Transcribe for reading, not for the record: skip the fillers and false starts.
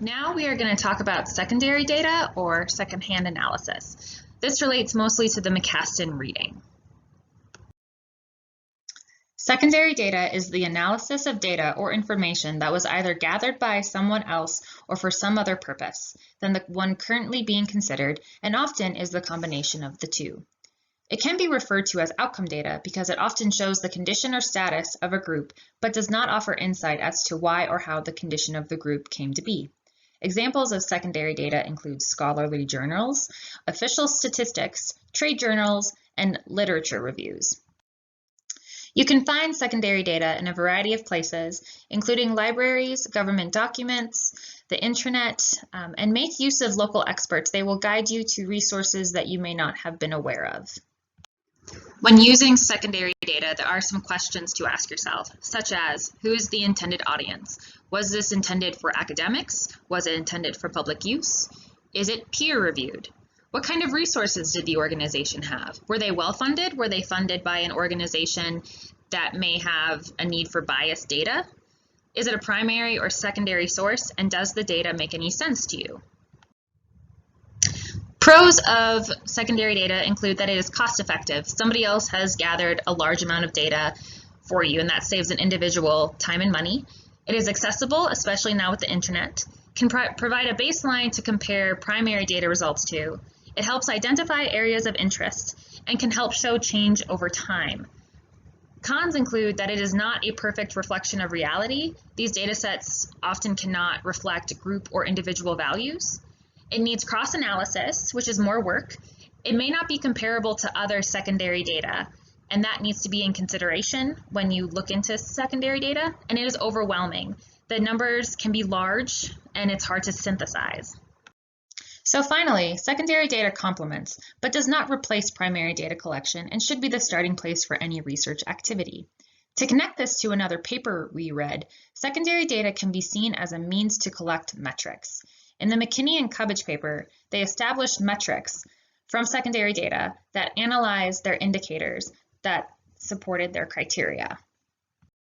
Now we are going to talk about secondary data or secondhand analysis. This relates mostly to the McCastin reading. Secondary data is the analysis of data or information that was either gathered by someone else or for some other purpose than the one currently being considered, and often is the combination of the two. It can be referred to as outcome data because it often shows the condition or status of a group, but does not offer insight as to why or how the condition of the group came to be. Examples of secondary data include scholarly journals, official statistics, trade journals, and literature reviews. You can find secondary data in a variety of places, including libraries, government documents, the intranet, and make use of local experts. They will guide you to resources that you may not have been aware of. When using secondary data, there are some questions to ask yourself, such as, who is the intended audience? Was this intended for academics? Was it intended for public use? Is it peer-reviewed? What kind of resources did the organization have? Were they well-funded? Were they funded by an organization that may have a need for biased data? Is it a primary or secondary source, and does the data make any sense to you? Pros of secondary data include that it is cost-effective. Somebody else has gathered a large amount of data for you, and that saves an individual time and money. It is accessible, especially now with the internet, can provide a baseline to compare primary data results to. It helps identify areas of interest and can help show change over time. Cons include that it is not a perfect reflection of reality. These data sets often cannot reflect group or individual values. It needs cross-analysis, which is more work. It may not be comparable to other secondary data, and that needs to be in consideration when you look into secondary data, and it is overwhelming. The numbers can be large, and it's hard to synthesize. So finally, secondary data complements, but does not replace primary data collection and should be the starting place for any research activity. To connect this to another paper we read, secondary data can be seen as a means to collect metrics. In the McKinney and Cubbage paper, they established metrics from secondary data that analyzed their indicators that supported their criteria.